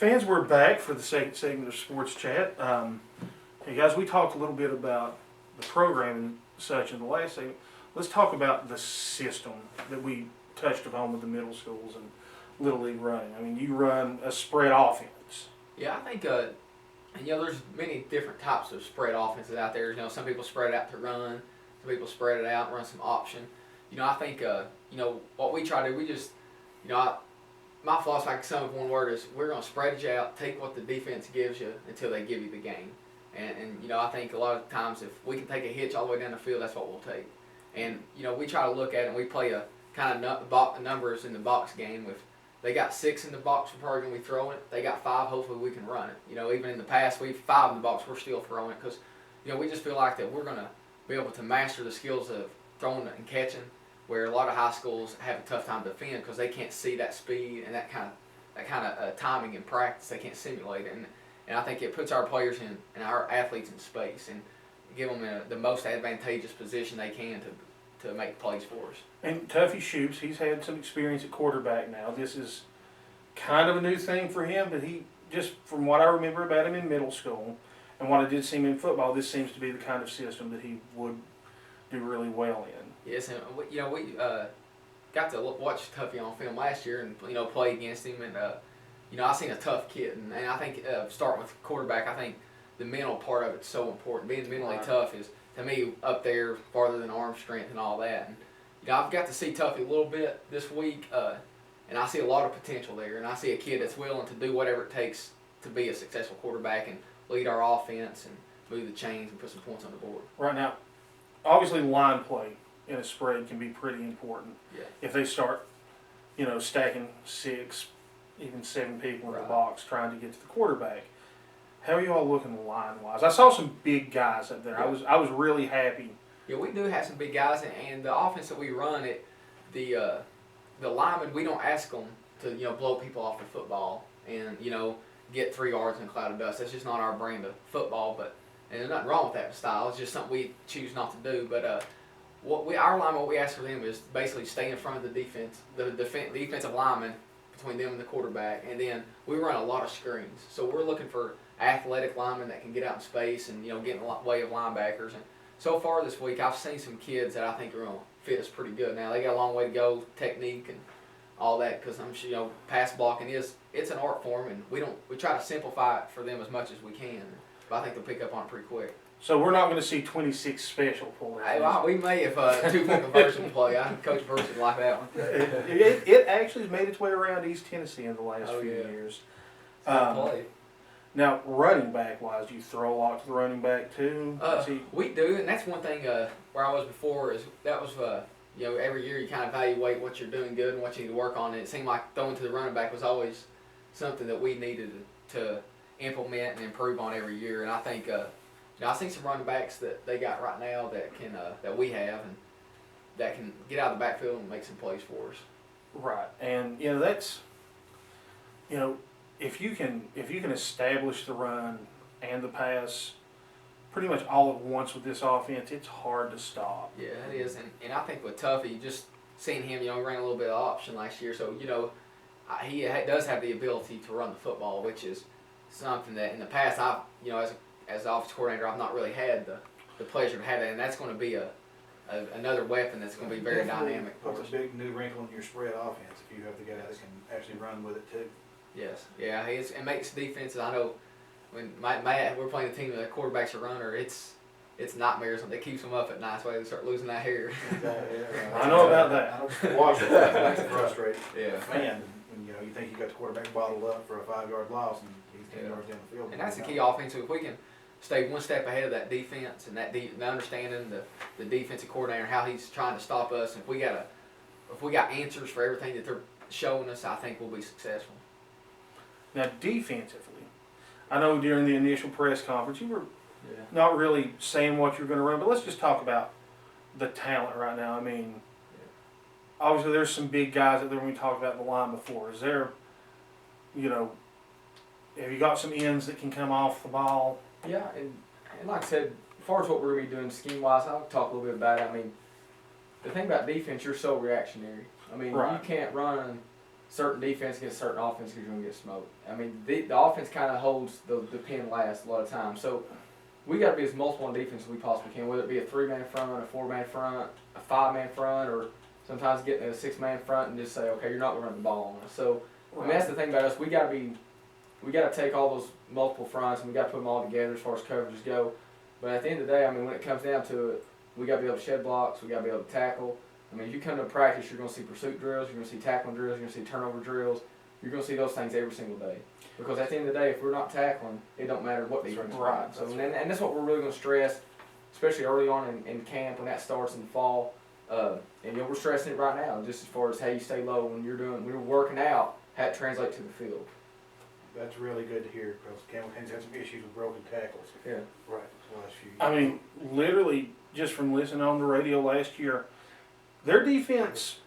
Fans, we're back for the second segment of Sports Chat. Hey guys, we talked a little bit about the program and such in the last segment. Let's talk about the system that we touched upon with the middle schools and Little League running. I mean, you run a spread offense. Yeah, I think, there's many different types of spread offenses out there. Some people spread it out to run, some people spread it out and run some option. I think, what we try to do, we just, my philosophy, like some of one word, is we're going to spread you out, take what the defense gives you until they give you the game. And I think a lot of times if we can take a hitch all the way down the field, that's what we'll take. And, we try to look at it and we play a kind of numbers in the box game. If they got 6 in the box, we're probably going to be throwing it. They got 5, hopefully we can run it. Even in the past, we've 5 in the box, we're still throwing it because, we just feel like that we're going to be able to master the skills of throwing and catching, where a lot of high schools have a tough time to defend because they can't see that speed and that kind of timing in practice. They can't simulate it. And I think it puts our players and our athletes in space and give them the most advantageous position they can to make plays for us. And Tuffy Shoops, he's had some experience at quarterback now. This is kind of a new thing for him, but he, just from what I remember about him in middle school and what I did see him in football, this seems to be the kind of system that he would do really well in. Yes, and we got to watch Tuffy on film last year and play against him, and I seen a tough kid, and I think starting with quarterback, I think the mental part of it's so important. Being mentally tough is, to me, up there farther than arm strength and all that. And I've got to see Tuffy a little bit this week, and I see a lot of potential there, and I see a kid that's willing to do whatever it takes to be a successful quarterback and lead our offense and move the chains and put some points on the board. Right now, obviously line play in a spread can be pretty important. Yeah. If they start, stacking 6, even 7 people in the Right. box trying to get to the quarterback. How are you all looking line-wise? I saw some big guys up there. Yeah. I was really happy. Yeah, we do have some big guys, and the offense that we run, the linemen, we don't ask them to blow people off the football and get 3 yards in a cloud of dust. That's just not our brand of football. And there's nothing wrong with that style. It's just something we choose not to do. But what we ask for them is basically stay in front of the defense, the defensive lineman between them and the quarterback, and then we run a lot of screens. So we're looking for athletic linemen that can get out in space and get in the way of linebackers. And so far this week, I've seen some kids that I think are going to fit us pretty good. Now they got a long way to go, technique and all that, because I'm sure pass blocking it's an art form, and we try to simplify it for them as much as we can. But I think they'll pick up on it pretty quick. So we're not going to see 26 special pulled out. We may if 2-point conversion play. Coach Bruce would like that one. It actually has made its way around East Tennessee in the last few years. Play. Now, running back wise, do you throw a lot to the running back too? We do, and that's one thing where I was before is that was every year you kind of evaluate what you're doing good and what you need to work on. And it seemed like throwing to the running back was always something that we needed to implement and improve on every year. And I think I've seen some running backs that they got right now that can that we have and that can get out of the backfield and make some plays for us. Right, and that's if you can establish the run and the pass pretty much all at once with this offense, it's hard to stop. Yeah, it is, and I think with Tuffy, just seeing him, he ran a little bit of option last year, so he does have the ability to run the football, which is something that in the past I've as the offensive coordinator I've not really had the pleasure to have that, and that's going to be another weapon that's going to be very dynamic. Puts a big new wrinkle in your spread offense if you have the guy that can actually run with it too. Yes, yeah, it makes defenses. I know when we're playing a team that quarterback's a runner, it's nightmares. It keeps them up at night. That's why they start losing that hair. I know about that. I know watch that. It's frustrating. Yeah. Fan, when you think you got the quarterback bottled up for a 5-yard loss and he's 10 yards down the field. And that's the key offense. If we can stay one step ahead of that defense and the understanding the defensive coordinator how he's trying to stop us, and if we got answers for everything that they're showing us, I think we'll be successful. Now, defensively, I know during the initial press conference you were not really saying what you're going to run, but let's just talk about the talent right now. I mean, obviously there's some big guys out there when we talked about the line before. Is there, have you got some ends that can come off the ball? Yeah, and like I said, as far as what we're going to be doing scheme-wise, I'll talk a little bit about it. I mean, the thing about defense, you're so reactionary. I mean, Right. You can't run certain defense against certain offense, you're going to get smoked. I mean, the offense kind of holds the pin last a lot of times. So we got to be as multiple on defense as we possibly can, whether it be a 3-man front, a 4-man front, a 5-man front, or sometimes getting a 6-man front and just say, okay, you're not going to run the ball on us. So I mean, that's the thing about us. We got to take all those multiple fronts and we got to put them all together as far as coverages go. But at the end of the day, I mean, when it comes down to it, we got to be able to shed blocks. We got to be able to tackle. I mean, if you come to practice, you're going to see pursuit drills. You're going to see tackling drills. You're going to see turnover drills. You're going to see those things every single day. Because at the end of the day, if we're not tackling, it don't matter what defense we're on. So, and that's what we're really going to stress, especially early on in camp when that starts in the fall. And we're stressing it right now, just as far as how you stay low when you're working out, how it translates to the field. That's really good to hear, because Campbell County's had some issues with broken tackles. Yeah. Right. The last few years. I mean, literally, just from listening on the radio last year, their defense,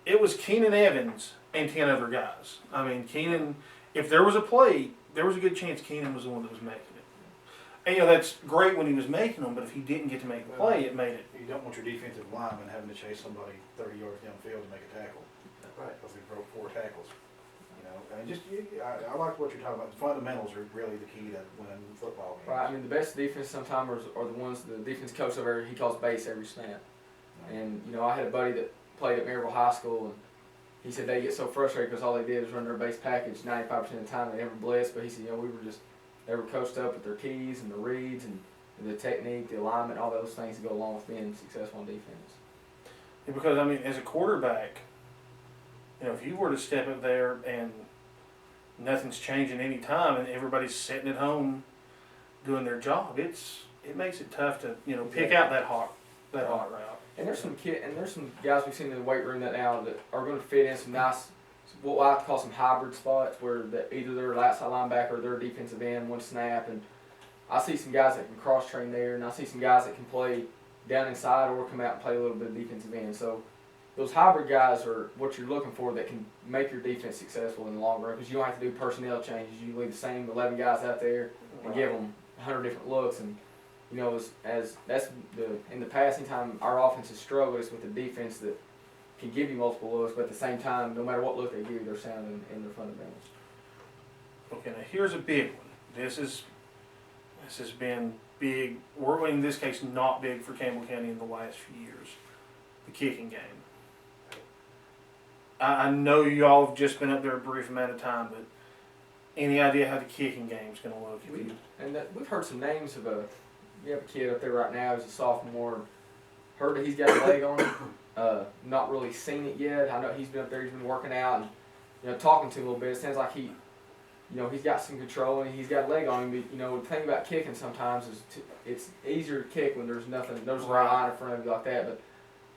it was Keenan Evans and 10 other guys. I mean, Keenan, if there was a play, there was a good chance Keenan was the one that was making it. And, that's great when he was making them, but if he didn't get to make the play, it made it. You don't want your defensive lineman having to chase somebody 30 yards downfield to make a tackle. Right. Because they broke 4 tackles. And I like what you're talking about. The fundamentals are really the key to winning football games. Right. I mean, the best defense sometimes are the ones the defense coach over he calls base every snap. And I had a buddy that played at Maryville High School, and he said they get so frustrated because all they did was run their base package 95% of the time. They never blitzed, but he said they were coached up with their keys and the reads and the technique, the alignment, all those things that go along with being successful on defense. Yeah, because I mean, as a quarterback, if you were to step up there and nothing's changing any time and everybody's sitting at home doing their job, it makes it tough to pick out that hot route. And there's some guys we've seen in the weight room that are going to fit in some nice, what I like to call some hybrid spots where either they're outside linebacker or they're defensive end one snap. And I see some guys that can cross train there, and I see some guys that can play down inside or come out and play a little bit of defensive end. So those hybrid guys are what you're looking for that can make your defense successful in the long run, because you don't have to do personnel changes. You leave the same 11 guys out there and give them 100 different looks. And as that's in the past, anytime our offense has struggled, it's with the defense that can give you multiple looks, but at the same time, no matter what look they give you, they're sound in their fundamentals. Okay, now here's a big one. This has been big. Or in this case, not big for Campbell County in the last few years. The kicking game. I know y'all have just been up there a brief amount of time, but any idea how the kicking game's going to look? We've heard some names of we have a kid up there right now who's a sophomore. Heard that he's got a leg on him. Not really seen it yet. I know he's been up there. He's been working out and talking to him a little bit. It sounds like he's got some control and he's got a leg on him. But the thing about kicking sometimes is it's easier to kick when there's nothing, there's a line in front of you like that. But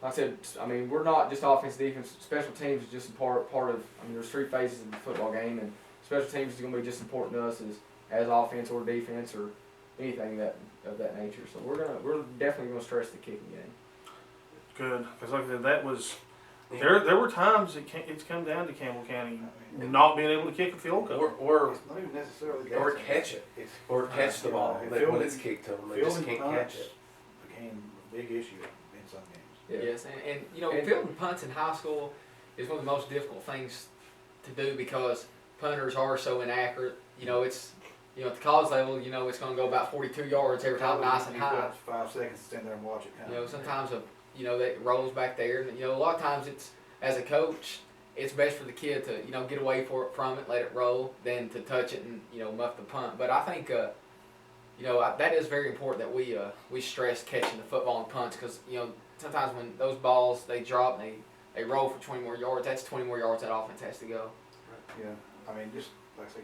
like I said, I mean, we're not just offense, defense. Special teams is just a part of. I mean, there's 3 phases of the football game, and special teams is going to be just as important to us as offense or defense or anything of that nature. So we're definitely going to stress the kicking game. Good, because like I said, that was there were times it's come down to Campbell County not being able to kick a field goal. Or It's not even necessarily catch it. Or catch the ball when it's kicked to them. They just can't catch it. Became a big issue in some games. Yeah. Yes, and fielding punts in high school is one of the most difficult things to do because punters are so inaccurate. It's at the college level, it's going to go about 42 yards every time, nice and You've high. got 5 seconds to stand there and watch it. Sometimes that rolls back there, and a lot of times it's as a coach, it's best for the kid to get away from it, let it roll, than to touch it and muff the punt. But I think that is very important that we stress catching the football and punts because sometimes when those balls they drop and they roll for 20 more yards, that's 20 more yards that offense has to go. Yeah, I mean, just like I say,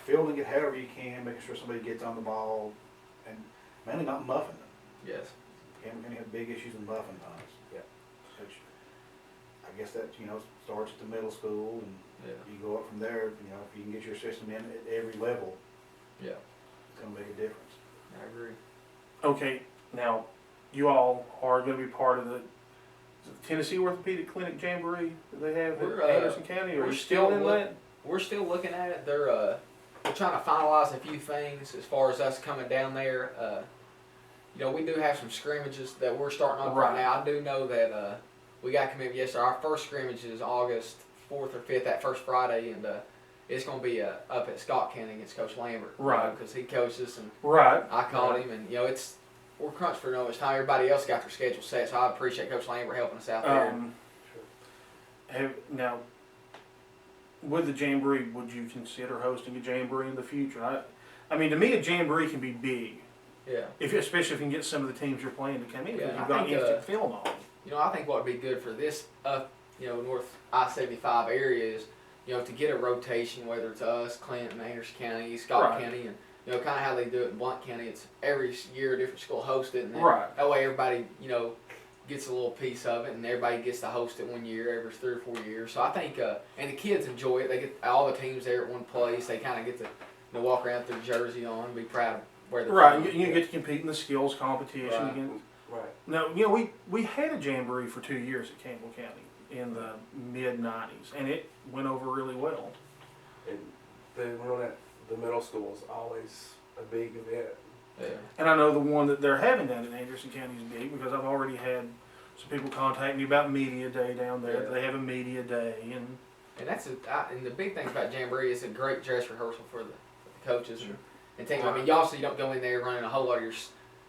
fielding it however you can, making sure somebody gets on the ball, and mainly not muffing them. Yes. Campbell County had big issues in muffing punts. Yeah. Which I guess that starts at the middle school, and you go up from there. If you can get your system in at every level, Yeah. it's gonna make a difference. I agree. Okay, now you all are going to be part of the Tennessee Orthopedic Clinic Jamboree that they have in Anderson County. Or are you still in that? We're still looking at it. We're trying to finalize a few things as far as us coming down there. We do have some scrimmages that we're starting on right now. I do know that we got commitment yesterday. Our first scrimmage is August 4th or 5th that first Friday, and it's going to be up at Scott County against Coach Lambert. Right. Because he coaches, and Right. I called him, and we're crunched for much time. Everybody else got their schedule set, so I appreciate Coach Lambert helping us out there. Now, with the Jamboree, would you consider hosting a Jamboree in the future? I mean, to me, a Jamboree can be big, Yeah. especially if you can get some of the teams you're playing to come in, because Yeah, you've I got think, instant film on. I think what would be good for this, North I-75 area is, to get a rotation, whether it's us, Clinton, Anderson County, Scott Right. County, and kind of how they do it in Blount County. It's every year a different school hosts it, and then Right. that way everybody, gets a little piece of it, and everybody gets to host it one year every 3 or 4 years. So I think, and the kids enjoy it. They get all the teams there at one place. They kind of get to walk around with their jersey on, and be proud of where they're Right, from. you get to compete in the skills competition Right. against. Right. Now, we had a Jamboree for 2 years at Campbell County in the mid-90s, and it went over really well. And the one at the middle school is always a big event. Yeah. And I know the one that they're having down in Anderson County is big, because I've already had some people contact me about Media Day down there. Yeah. They have a Media Day, and And the big thing about Jamboree is a great dress rehearsal for the coaches and team. I mean, y'all you don't go in there running a whole lot of your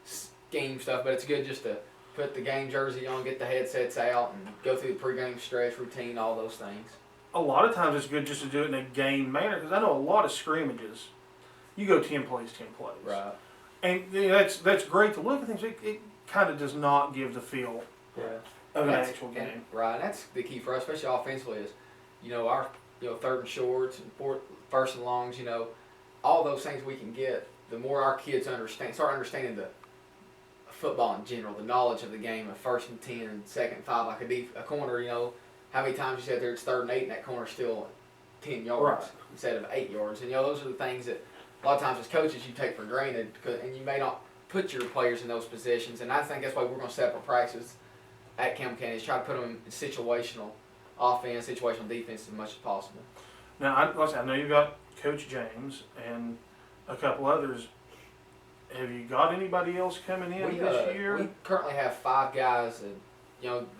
scheme stuff, but it's good just to put the game jersey on, get the headsets out, and go through the pregame stretch routine, all those things. a lot of times it's good just to do it in a game manner, because I know a lot of scrimmages, you go 10 plays, 10 plays. Right. And that's great to look at things. It kind of does not give the feel Yeah. of an That's- actual game. And, right. And that's the key for us, especially offensively, is our 3rd and shorts and 1st and longs. All those things we can get. The more our kids start understanding the football in general, the knowledge of the game of 1st and 10, 2nd and 5, like a corner. How many times you said there it's 3rd and 8 and that corner's still 10 yards Right. instead of 8 yards. And those are the things that a lot of times as coaches you take for granted, and you may not put your players in those positions. And I think that's why we're going to set up our practices at Campbell County, is try to put them in situational offense, situational defense as much as possible. Now, I know you've got Coach James and a couple others. Have you got anybody else coming in this year? We currently have 5 guys that,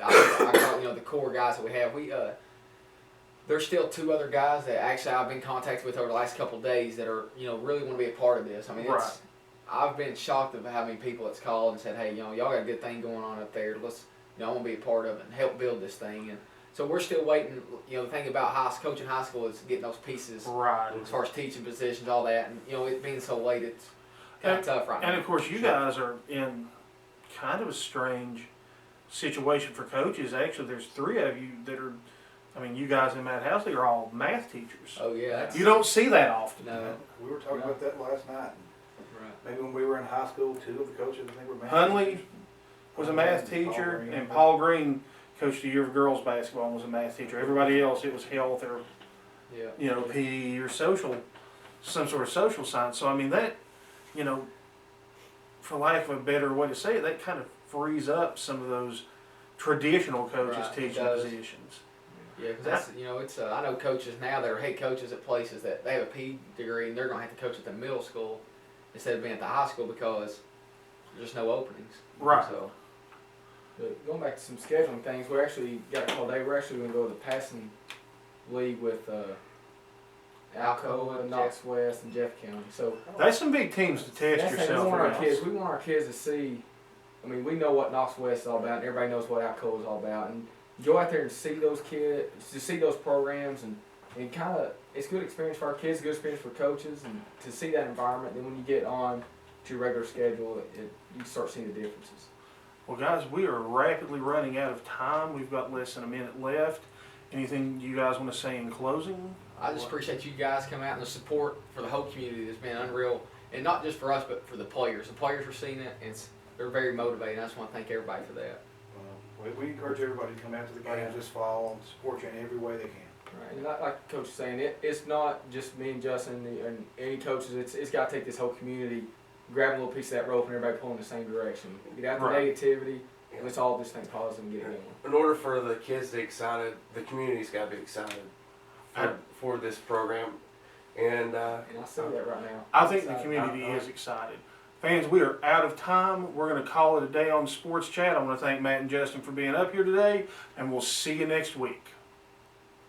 I call the core guys that we have. There's still 2 other guys that actually I've been in contact with over the last couple of days that are, really want to be a part of this. I mean, Right. I've been shocked of how many people it's called and said, hey, y'all got a good thing going on up there. Let's, I want to be a part of it and help build this thing. And so we're still waiting. The thing about coaching high school is getting those pieces Right. as far as teaching positions, all that. And, it being so late, it's kind of tough right now. And of course, you guys are in kind of a strange situation for coaches. Actually, there's 3 of you that are. I mean, you guys in Matt Housley are all math teachers. Oh, yeah. That's, You don't see that often. No. We were talking about that last night. Right. Maybe when we were in high school, 2 of the coaches, I think, were math Hunley teachers. was a math Paul teacher, Green. and Paul Green coached a year of girls basketball and was a math teacher. Everybody else, it was health or Yeah. PE or some sort of social science. So I mean that, for lack of a better way to say it, that kind of frees up some of those traditional coaches Right, it teaching does. positions. Yeah, because it's I know coaches now that are head coaches at places that they have a PE degree and they're going to have to coach at the middle school instead of being at the high school because there's no openings. Right. So, But going back to some scheduling things, we actually got a call today. We're actually going to go to the passing league with Alcoa, Knox West, and Jeff County. So That's some big teams to test that's the thing, yourself we want our against. kids. We want our kids to see. I mean, we know what Knox West is all about, and everybody knows what Alcoa is all about. And go out there and see those kids, to see those programs, and kind of it's good experience for our kids, good experience for coaches, and to see that environment. Then when you get on to your regular schedule, you start seeing the differences. Well, guys, we are rapidly running out of time. We've got less than a minute left. Anything you guys want to say in closing? I just appreciate you guys coming out and the support for the whole community has been unreal. And not just for us, but for the players. The players are seeing it, and they're very motivated. I just want to thank everybody for that. We encourage everybody to come out to the games this fall and support you in every way they can. Right, and like Coach was saying, it's not just me and Justin and any coaches. It's got to take this whole community, grab a little piece of that rope, and everybody pull in the same direction. Get out the Right. negativity, and let's all just think positive and get it going. In order for the kids to be excited, the community's got to be excited for this program. And And I see that right now. I think the community is excited. Fans, we are out of time. We're going to call it a day on Sports Chat. I want to thank Matt and Justin for being up here today, and we'll see you next week.